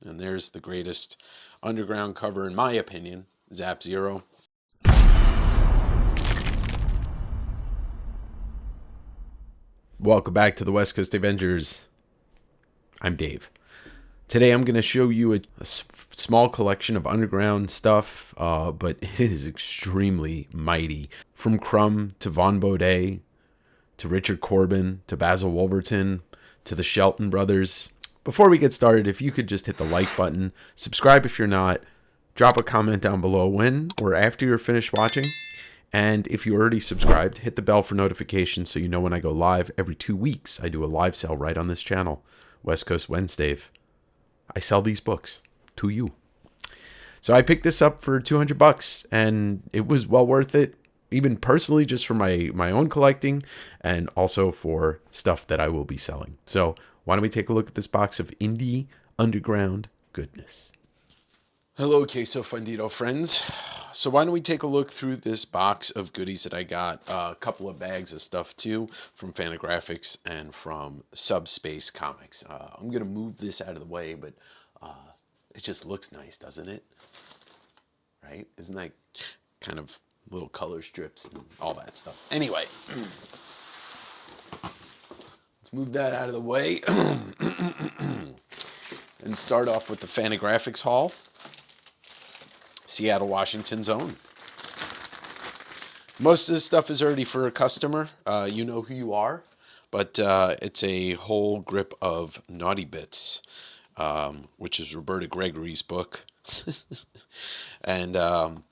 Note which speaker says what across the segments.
Speaker 1: And there's the greatest underground cover, in my opinion, Zap Zero. Welcome back to the West Coast Davengers. I'm Dave. Today I'm going to show you a small collection of underground stuff, but it is extremely mighty. From Crumb to Vaughn Bode to Richard Corben to Basil Wolverton to the Shelton brothers. Before we get started, if you could just hit the like button, subscribe if you're not, drop a comment down below when or after you're finished watching. And if you already subscribed, hit the bell for notifications so you know when I go live. Every 2 weeks, I do a live sale right on this channel, West Coast Wednesday. I sell these books to you. So I picked this up for $200, and it was well worth it, even personally, just for my own collecting, and also for stuff that I will be selling. So why don't we take a look at this box of indie underground goodness. Hello, Queso Fundito friends. So why don't we take a look through this box of goodies that I got. A couple of bags of stuff too from Fantagraphics and from Subspace Comics. I'm going to move this out of the way, but it just looks nice, doesn't it? Right? Isn't that kind of little color strips and all that stuff? Anyway, let's move that out of the way and start off with the Fantagraphics haul. Seattle, Washington's own. Most of this stuff is already for a customer. You know who you are. But it's a whole grip of Naughty Bits, which is Roberta Gregory's book. And I'm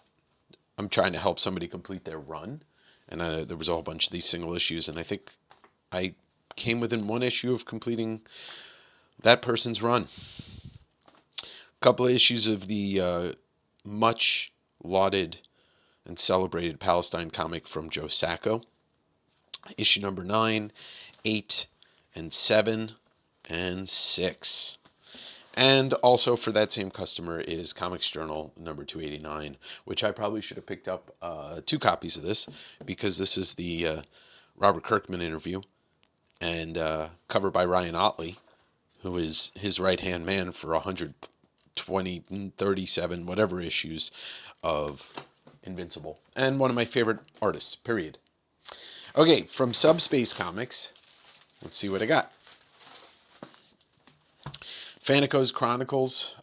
Speaker 1: trying to help somebody complete their run. And there was a whole bunch of these single issues. And I think I came within one issue of completing that person's run. A couple of issues of the much lauded and celebrated Palestine comic from Joe Sacco. Issue number 9, 8, and 7, and 6. And also for that same customer is Comics Journal number 289, which I probably should have picked up 2 copies of this, because this is the Robert Kirkman interview, and covered by Ryan Otley, who is his right-hand man for 120, 37, whatever issues of Invincible. And one of my favorite artists, period. Okay, from Subspace Comics, let's see what I got. Fanico's Chronicles,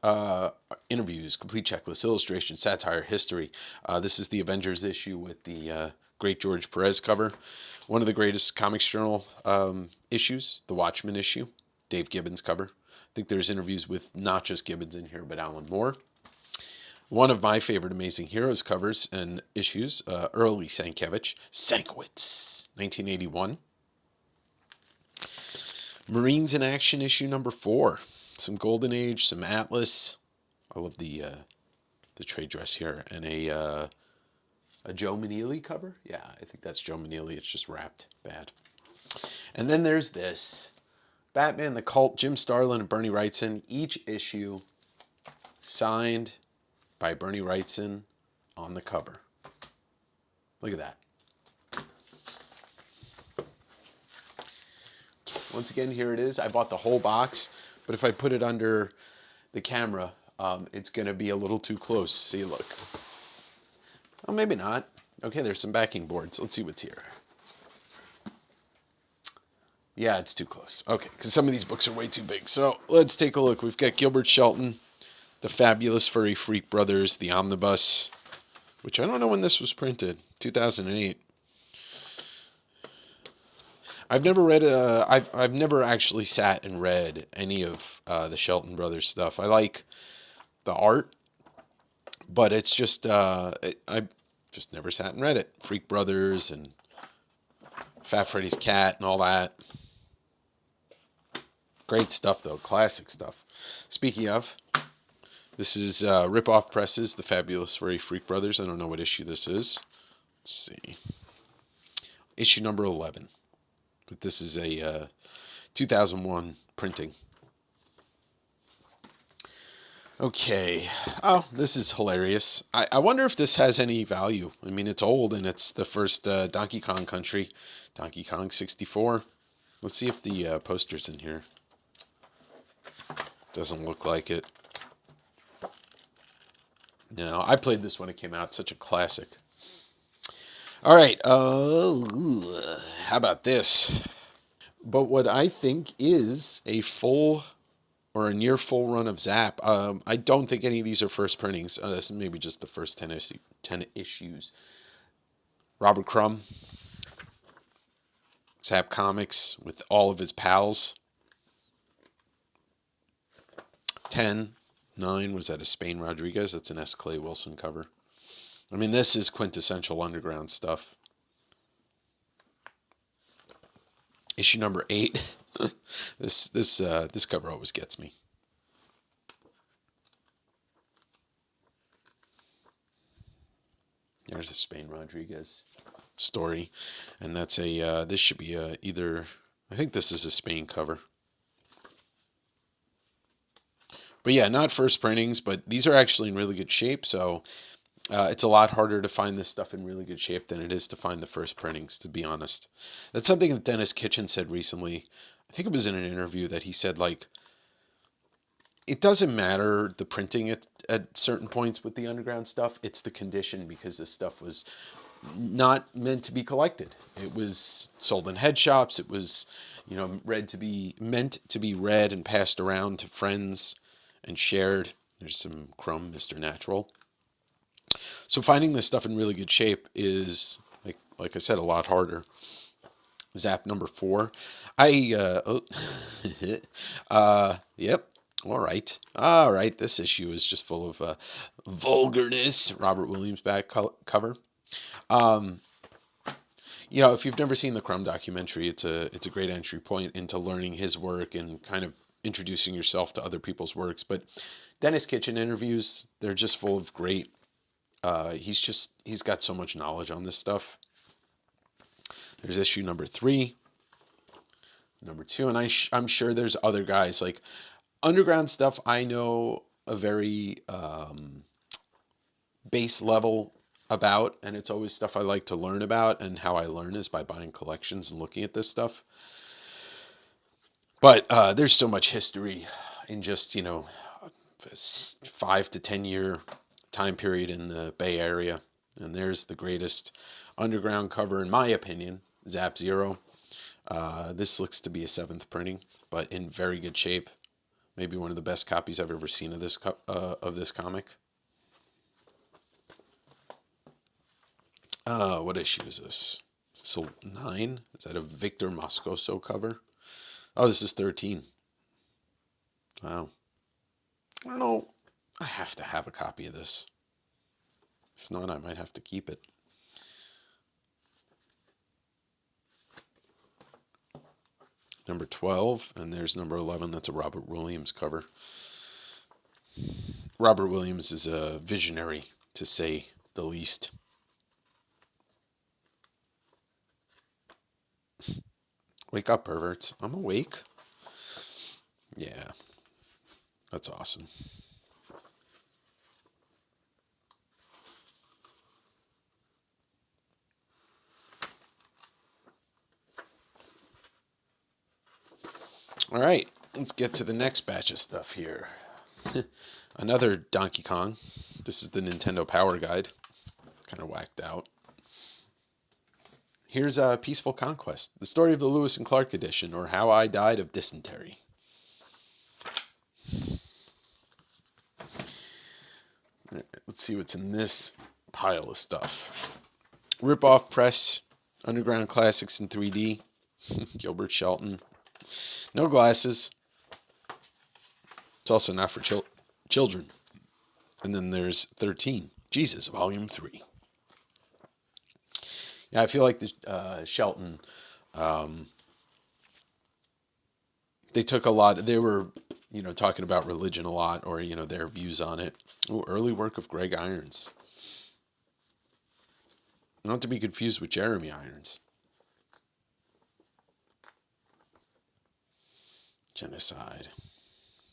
Speaker 1: interviews, complete checklist, illustration, satire, history. This is the Avengers issue with the great George Perez cover. One of the greatest Comics Journal issues, the Watchmen issue, Dave Gibbons cover. I think there's interviews with not just Gibbons in here, but Alan Moore. One of my favorite Amazing Heroes covers and issues, early Sienkiewicz, 1981. Marines in Action issue number 4. Some Golden Age, some Atlas. I love the trade dress here. And a Joe Maneely cover. Yeah, I think that's Joe Maneely. It's just wrapped bad. And then there's this. Batman the Cult, Jim Starlin and Bernie Wrightson. Each issue signed by Bernie Wrightson on the cover. Look at that. Once again, here it is. I bought the whole box, but if I put it under the camera, it's going to be a little too close. See, look. Oh, maybe not. Okay, there's some backing boards. Let's see what's here. Yeah, it's too close. Okay, because some of these books are way too big. So let's take a look. We've got Gilbert Shelton, The Fabulous Furry Freak Brothers, The Omnibus, which I don't know when this was printed, 2008. I've never read, I've never actually sat and read any of the Shelton Brothers stuff. I like the art, but it's just, I just never sat and read it. Freak Brothers and Fat Freddy's Cat and all that. Great stuff, though. Classic stuff. Speaking of, this is Rip-Off Presses, The Fabulous Furry Freak Brothers. I don't know what issue this is. Let's see. Issue number 11. But this is a 2001 printing. Okay. Oh, this is hilarious. I wonder if this has any value. I mean, it's old, and it's the first Donkey Kong country. Donkey Kong 64. Let's see if the poster's in here. Doesn't look like it. No, I played this when it came out. Such a classic. All right. How about this? But what I think is a full or a near full run of Zap. I don't think any of these are first printings. This is maybe just the first 10 issues. Robert Crumb, Zap Comics with all of his pals. 10, 9, was that a Spain Rodriguez? That's an S. Clay Wilson cover. I mean, this is quintessential underground stuff. Issue number 8. This cover always gets me. There's a Spain Rodriguez story, and that's a this should be either, I think this is a Spain cover. But yeah, not first printings, but these are actually in really good shape, so it's a lot harder to find this stuff in really good shape than it is to find the first printings, to be honest. That's something that Dennis Kitchen said recently. I think it was in an interview that he said, like, it doesn't matter the printing at certain points with the underground stuff. It's the condition, because this stuff was not meant to be collected. It was sold in head shops. It was, meant to be read and passed around to friends and shared. There's some Crumb, Mr. Natural. So finding this stuff in really good shape is, like I said, a lot harder. Zap number 4. Yep. All right. This issue is just full of vulgarness. Robert Williams back cover. If you've never seen the Crumb documentary, it's a great entry point into learning his work and kind of introducing yourself to other people's works. But Dennis Kitchen interviews, they're just full of great. He's got so much knowledge on this stuff. There's issue number 3, number 2, and I'm sure there's other guys like underground stuff. I know a very base level about, and it's always stuff I like to learn about, and how I learn is by buying collections and looking at this stuff. But there's so much history in just 5 to 10 year time period in the Bay Area, and there's the greatest underground cover in my opinion, Zap Zero. This looks to be a 7th printing, but in very good shape. Maybe one of the best copies I've ever seen of this comic. What issue is this? Is this a 9? Is that a Victor Moscoso cover? Oh, this is 13. Wow. I don't know. I have to have a copy of this. If not, I might have to keep it. Number 12, and there's number 11. That's a Robert Williams cover. Robert Williams is a visionary, to say the least. Wake up, perverts. I'm awake. Yeah. That's awesome. All right, let's get to the next batch of stuff here. Another Donkey Kong. This is the Nintendo Power Guide. Kind of whacked out. Here's Peaceful Conquest, the story of the Lewis and Clark edition, or How I Died of Dysentery. Let's see what's in this pile of stuff. Rip-Off Press, Underground Classics in 3D, Gilbert Shelton. No glasses. It's also not for children. And then there's 13, Jesus, Volume 3. Yeah, I feel like the Shelton, they took a lot. They were, talking about religion a lot, or their views on it. Oh, early work of Greg Irons. Not to be confused with Jeremy Irons. Genocide.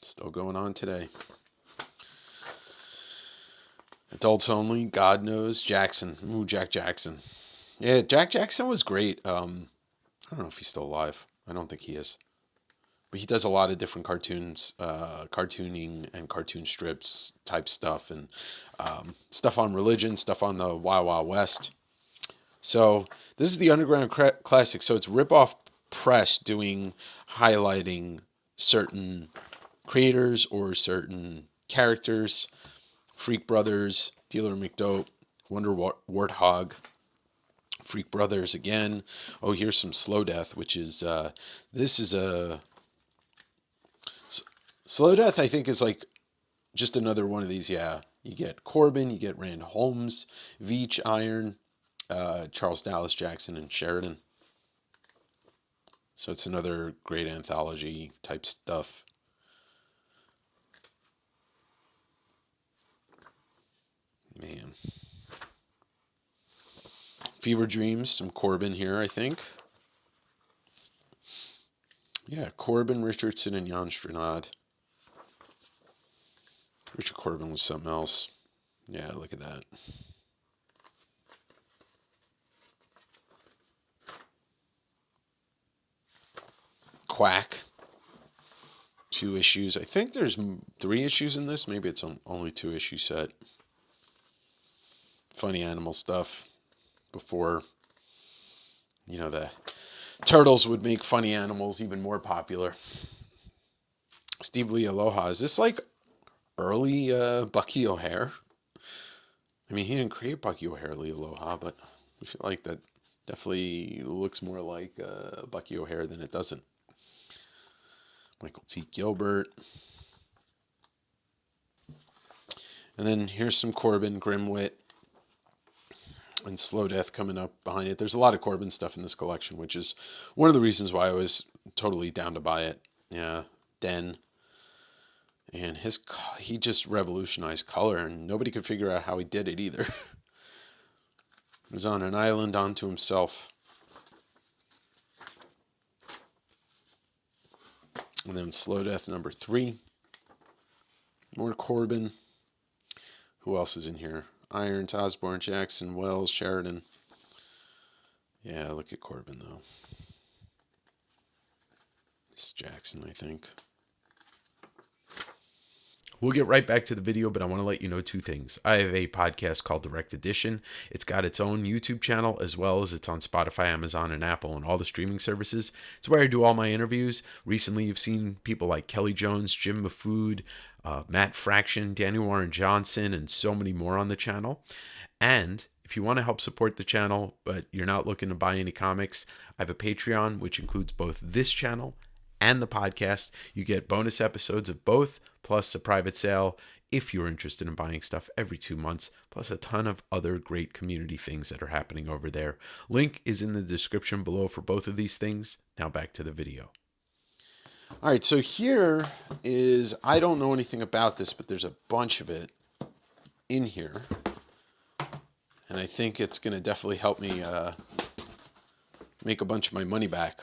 Speaker 1: Still going on today. Adults only. God knows. Jackson. Ooh, Jack Jackson. Yeah, Jack Jackson was great. I don't know if he's still alive. I don't think he is. But he does a lot of different cartoons, cartooning and cartoon strips type stuff, and stuff on religion, stuff on the Wild Wild West. So this is the Underground Classic. So it's rip-off press doing, highlighting certain creators or certain characters. Freak Brothers, Dealer McDope, Wonder Warthog, Freak Brothers again. Oh, here's some Slow Death, which is, this is a... Slow Death, I think, is like just another one of these, yeah. You get Corben, you get Rand Holmes, Veach, Iron, Charles Dallas Jackson, and Sheridan. So it's another great anthology type stuff. Man. Fever Dreams, some Corben here, I think. Yeah, Corben, Richardson, and Jan Stranad. Richard Corben was something else. Yeah, look at that. Quack. 2 issues. I think there's 3 issues in this. Maybe it's only 2 issue set. Funny animal stuff. Before, you know, the Turtles would make funny animals even more popular. Steve Lee Aloha. Is this like early Bucky O'Hare? I mean, he didn't create Bucky O'Hare, Lee Aloha, but I feel like that definitely looks more like Bucky O'Hare than it doesn't. Michael T. Gilbert. And then here's some Corben, Grimwit, and Slow Death coming up behind it. There's a lot of Corben stuff in this collection, which is one of the reasons why I was totally down to buy it. Yeah, Den. And he just revolutionized color, and nobody could figure out how he did it either. He was on an island unto himself. And then Slow Death number 3. More Corben. Who else is in here? Irons, Osborne, Jackson, Wells, Sheridan. Yeah, look at Corben, though. This is Jackson, I think. We'll get right back to the video, but I want to let you know 2 things. I have a podcast called Direct Edition. It's got its own YouTube channel, as well as it's on Spotify, Amazon, and Apple, and all the streaming services. It's where I do all my interviews. Recently, you've seen people like Kelly Jones, Jim Mafood, Matt Fraction, Daniel Warren Johnson, and so many more on the channel. And if you want to help support the channel, but you're not looking to buy any comics, I have a Patreon, which includes both this channel and the podcast. You get bonus episodes of both, plus a private sale if you're interested in buying stuff every 2 months, plus a ton of other great community things that are happening over there. Link is in the description below for both of these things. Now back to the video. All right, so here is, I don't know anything about this, but there's a bunch of it in here. And I think it's going to definitely help me make a bunch of my money back.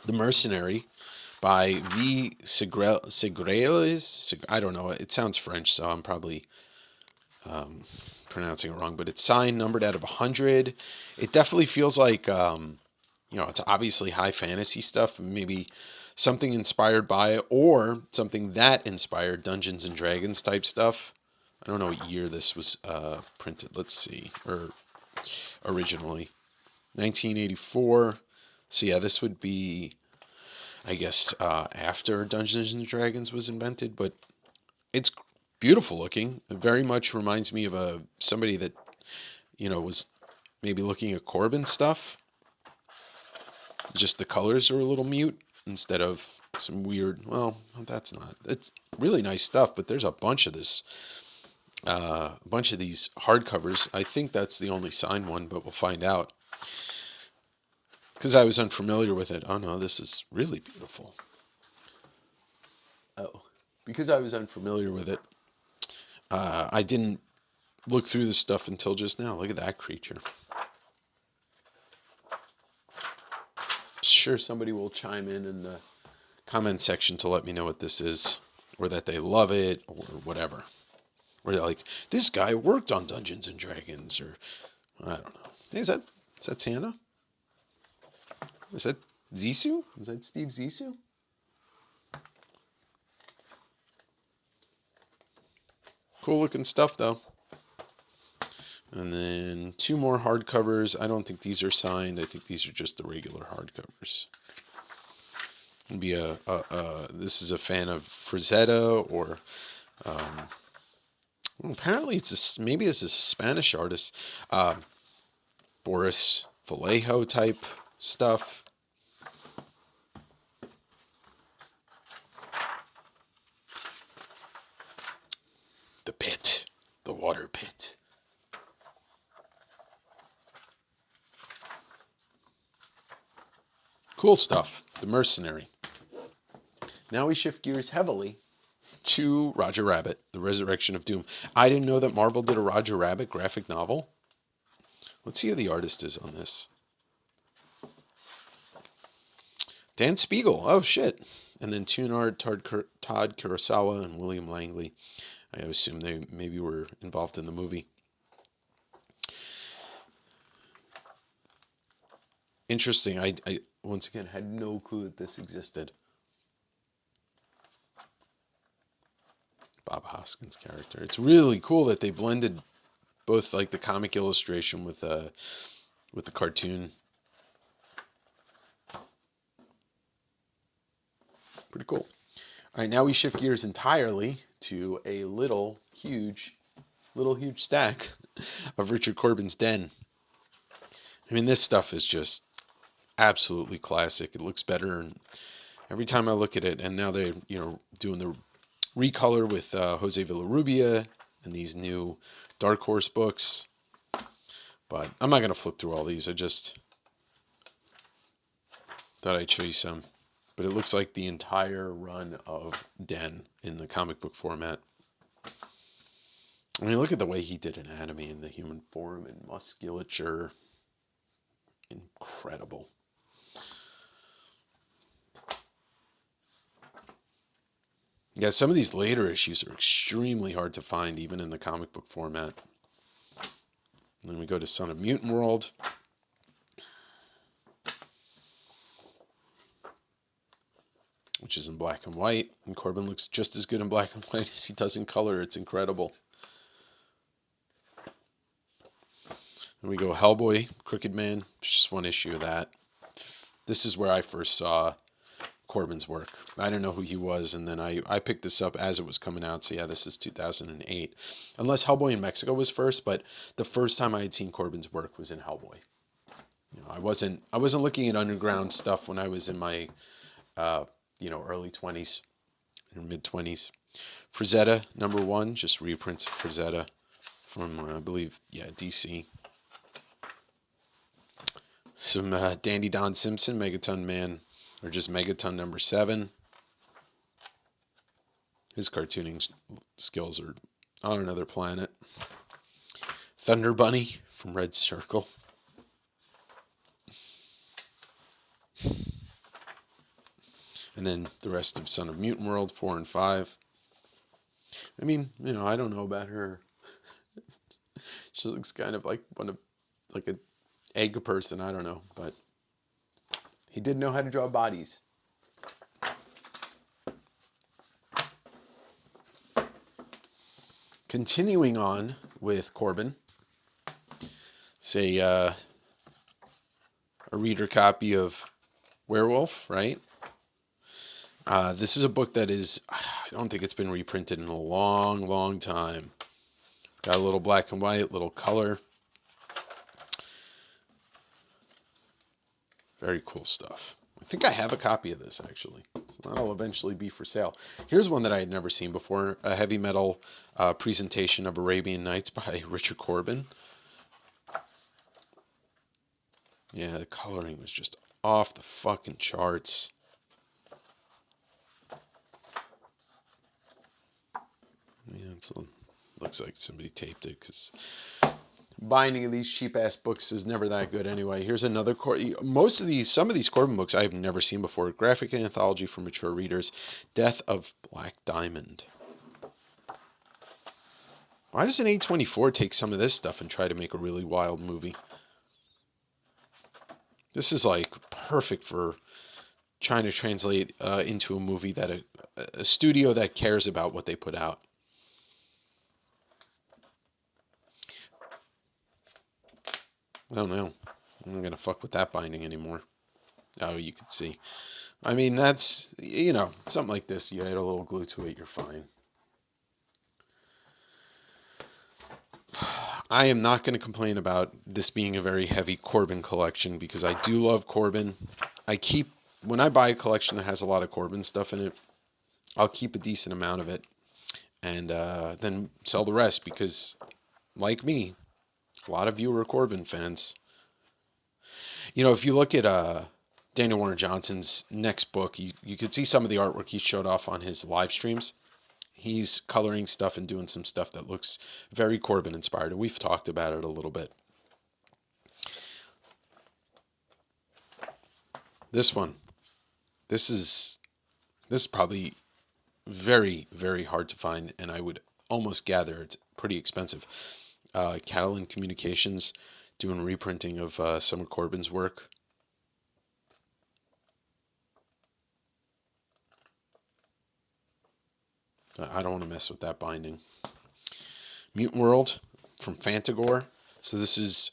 Speaker 1: The Mercenary by V. Segreles. I don't know. It sounds French, so I'm probably pronouncing it wrong. But it's signed, numbered out of 100. It definitely feels like, it's obviously high fantasy stuff. Maybe something inspired by it, or something that inspired Dungeons and Dragons type stuff. I don't know what year this was printed. Let's see. Or originally. 1984. So yeah, this would be, I guess, after Dungeons and Dragons was invented, but it's beautiful looking. It very much reminds me of somebody that, was maybe looking at Corben stuff. Just the colors are a little mute instead of some weird, well, that's not. It's really nice stuff, but there's a bunch of this, a bunch of these hardcovers. I think that's the only signed one, but we'll find out. Because I was unfamiliar with it. Oh no, this is really beautiful. Oh, because I was unfamiliar with it, I didn't look through this stuff until just now. Look at that creature. Sure, somebody will chime in the comment section to let me know what this is, or that they love it, or whatever. Or they're like, this guy worked on Dungeons and Dragons, or I don't know. Is that Santa? Is that Zissou? Is that Steve Zissou? Cool looking stuff though. And then 2 more hardcovers. I don't think these are signed. I think these are just the regular hardcovers. Be this is a fan of Frazetta, or apparently it's maybe this is a Spanish artist, Boris Vallejo type stuff. The pit, the water pit. Cool stuff. The Mercenary. Now we shift gears heavily to Roger Rabbit, The Resurrection of Doom. I didn't know that Marvel did a Roger Rabbit graphic novel. Let's see who the artist is on this. Dan Spiegel. Oh, shit. And then Toonard, Todd Kurosawa, and William Langley. I assume they maybe were involved in the movie. Interesting. I once again had no clue that this existed. Bob Hoskins' character. It's really cool that they blended both like the comic illustration with the cartoon. Pretty cool. All right, now we shift gears entirely to a little huge stack of Richard Corben's Den. I mean, this stuff is just absolutely classic. It looks better, and every time I look at it, and now they're doing the recolor with Jose Villarrubia and these new Dark Horse books. But I'm not going to flip through all these. I just thought I'd show you some. But it looks like the entire run of Den in the comic book format. I mean, look at the way he did anatomy in the human form and musculature. Incredible. Yeah, some of these later issues are extremely hard to find, even in the comic book format. And then we go to Son of Mutant World. Which is in black and white. And Corben looks just as good in black and white as he does in color. It's incredible. Then we go Hellboy, Crooked Man. Just one issue of that. This is where I first saw Corben's work. I didn't know who he was, and then I picked this up as it was coming out. So yeah, this is 2008. Unless Hellboy in Mexico was first, but the first time I had seen Corben's work was in Hellboy. I wasn't looking at underground stuff when I was in my early 20s or mid 20s. Frazetta #1, just reprints of Frazetta from I believe DC. Some Dandy Don Simpson, Megaton Man, or just Megaton #7. His cartooning skills are on another planet. Thunder Bunny from Red Circle. And then the rest of Son of Mutant World 4 and 5. I mean, I don't know about her. She looks kind of like an egg person. I don't know, but he did know how to draw bodies. Continuing on with Corben, say a reader copy of Werewolf, right? This is a book that I don't think it's been reprinted in a long, long time. Got a little black and white, little color. Very cool stuff. I think I have a copy of this, actually. So that'll eventually be for sale. Here's one that I had never seen before. A heavy metal presentation of Arabian Nights by Richard Corben. Yeah, the coloring was just off the fucking charts. Yeah, looks like somebody taped it, because binding of these cheap-ass books is never that good anyway. Here's another some of these Corben books I've never seen before. Graphic anthology for mature readers. Death of Black Diamond. Why doesn't A24 take some of this stuff and try to make a really wild movie? This is like perfect for trying to translate into a movie that a studio that cares about what they put out. I don't know. I'm not going to fuck with that binding anymore. Oh, you can see. I mean, that's, you know, something like this. You add a little glue to it, you're fine. I am not going to complain about this being a very heavy Corben collection because I do love Corben. When I buy a collection that has a lot of Corben stuff in it, I'll keep a decent amount of it and then sell the rest because, like me, a lot of you are Corben fans. You know, if you look at Daniel Warren Johnson's next book, you could see some of the artwork he showed off on his live streams. He's coloring stuff and doing some stuff that looks very Corben inspired, and we've talked about it a little bit. This one, this is probably very, very hard to find, and I would almost gather it's pretty expensive. Catalan Communications doing reprinting of some of Corben's work. I don't want to mess with that binding. Mutant World from Fantagraphics. So this is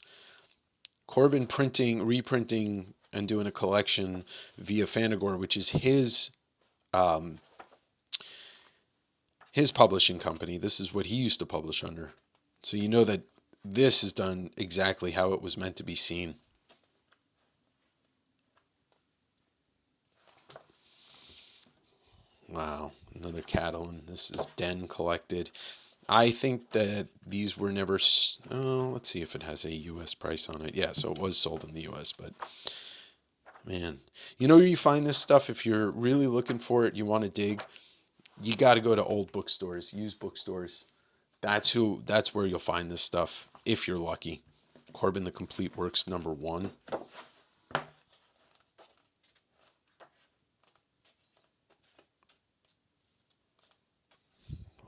Speaker 1: Corben printing, reprinting, and doing a collection via Fantagraphics, which is his publishing company. This is what he used to publish under. So you know that this is done exactly how it was meant to be seen. Wow, another Catalan. This is Den collected. I think that these were never... let's see if it has a U.S. price on it. Yeah, so it was sold in the U.S., but... Man, you know where you find this stuff? If you're really looking for it, you want to dig, you got to go to old bookstores, used bookstores. That's where you'll find this stuff, if you're lucky. Corben the Complete Works #1.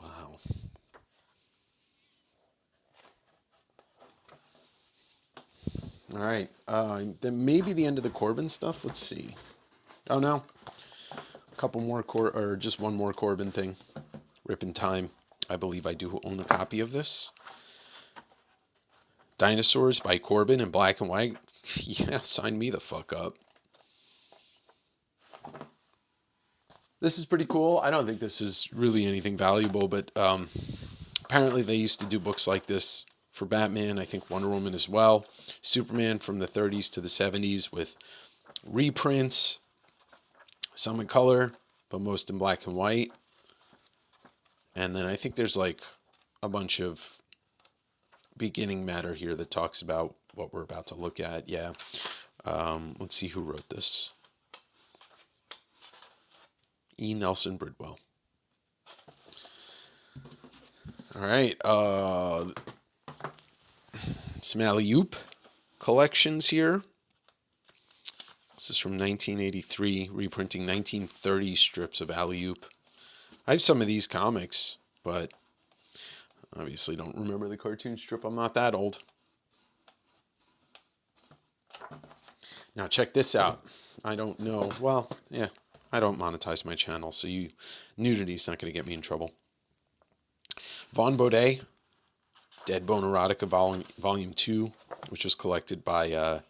Speaker 1: Wow. All right. Then maybe the end of the Corben stuff. Let's see. Oh no. A couple more or just one more Corben thing. Rip in Time. I believe I do own a copy of this. Dinosaurs by Corben in black and white. Yeah, sign me the fuck up. This is pretty cool. I don't think this is really anything valuable, but apparently they used to do books like this for Batman. I think Wonder Woman as well. Superman from the 30s to the 70s with reprints. Some in color, but most in black and white. And then I think there's like a bunch of beginning matter here that talks about what we're about to look at. Yeah. Let's see who wrote this. E. Nelson Bridwell. All right. Some alley-oop collections here. This is from 1983, reprinting 1930 strips of alley-oop. I have some of these comics, but obviously don't remember the cartoon strip. I'm not that old. Now check this out. I don't know. Well, yeah, I don't monetize my channel, so nudity's not going to get me in trouble. Vaughn Bode, Dead Bone Erotica Volume 2, which was collected by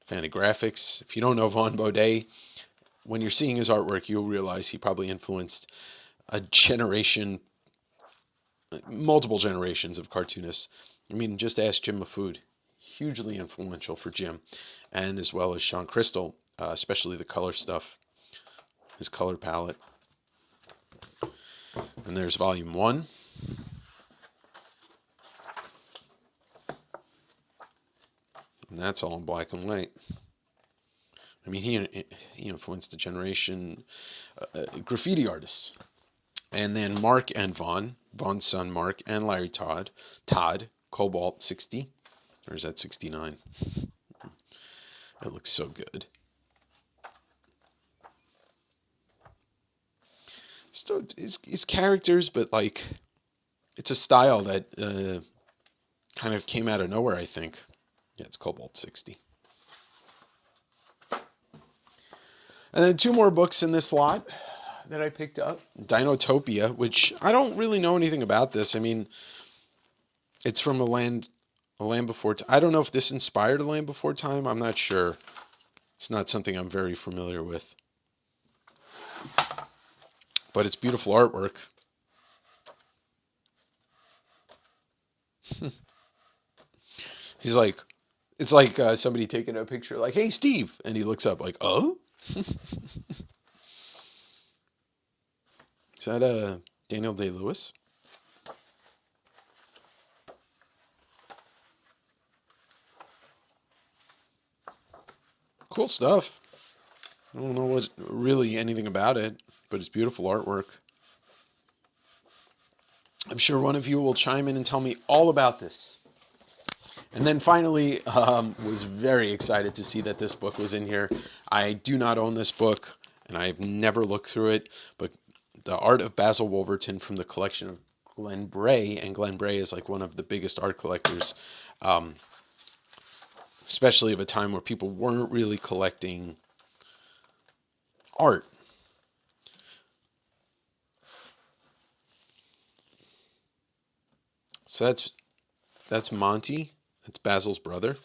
Speaker 1: Fantagraphics. If you don't know Vaughn Bode, when you're seeing his artwork, you'll realize he probably influenced multiple generations of cartoonists. I mean, just ask Jim Mafood. Hugely influential for Jim, and as well as Sean Crystal, especially the color stuff, his color palette. And there's Volume 1. And that's all in black and white. I mean, he influenced a generation graffiti artists. And then Mark and Vaughn's son Mark and Larry Todd, Cobalt 60. Or is that 69? It looks so good. Still, it's characters, but like, it's a style that kind of came out of nowhere, I think. Yeah, it's Cobalt 60. And then two more books in this lot that I picked up. Dinotopia, which I don't really know anything about this. I mean, it's from a land A Land Before Time. I don't know if this inspired A Land Before Time. I'm not sure. It's not something I'm very familiar with. But it's beautiful artwork. He's like, it's like somebody taking a picture like, hey, Steve. And he looks up like, oh? Is that Daniel Day-Lewis? Cool stuff. I don't know really anything about it, but it's beautiful artwork. I'm sure one of you will chime in and tell me all about this. And then finally, was very excited to see that this book was in here. I do not own this book, and I've never looked through it, but The Art of Basil Wolverton from the collection of Glenn Bray, and Glenn Bray is like one of the biggest art collectors, especially of a time where people weren't really collecting art. So that's Monty. That's Basil's brother.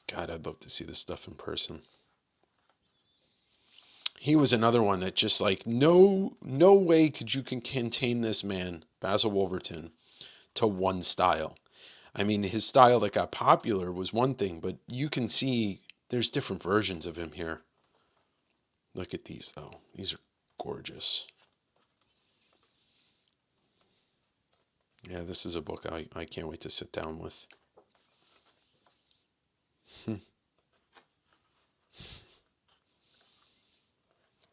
Speaker 1: God, I'd love to see this stuff in person. He was another one that just like, no way could you contain this man, Basil Wolverton, to one style. I mean, his style that got popular was one thing, but you can see there's different versions of him here. Look at these, though. These are gorgeous. Yeah, this is a book I can't wait to sit down with.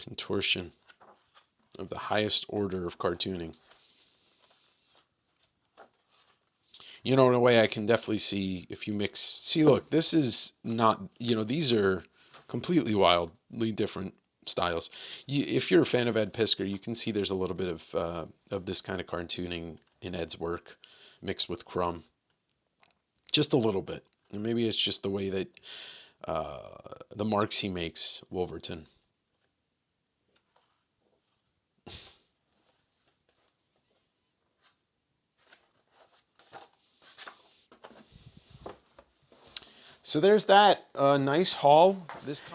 Speaker 1: Contortion of the highest order of cartooning. You know, in a way I can definitely see if you mix... See, look, this is not... You know, these are completely wildly different styles. If you're a fan of Ed Piskor, you can see there's a little bit of this kind of cartooning in Ed's work mixed with Crumb. Just a little bit. And maybe it's just the way that the marks he makes, Wolverton. So there's that nice haul.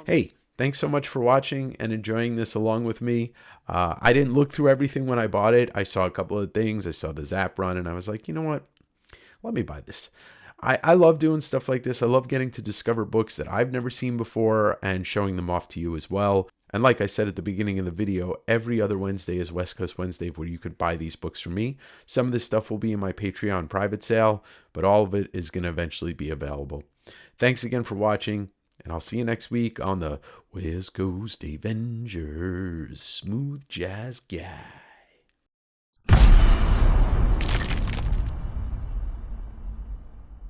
Speaker 1: Hey, thanks so much for watching and enjoying this along with me. I didn't look through everything when I bought it. I saw a couple of things. I saw the Zap run, and I was like, you know what? Let me buy this. I love doing stuff like this. I love getting to discover books that I've never seen before and showing them off to you as well. And like I said at the beginning of the video, every other Wednesday is West Coast Wednesday where you could buy these books from me. Some of this stuff will be in my Patreon private sale, but all of it is going to eventually be available. Thanks again for watching, and I'll see you next week on the West Coast Davengers Smooth Jazz Guy.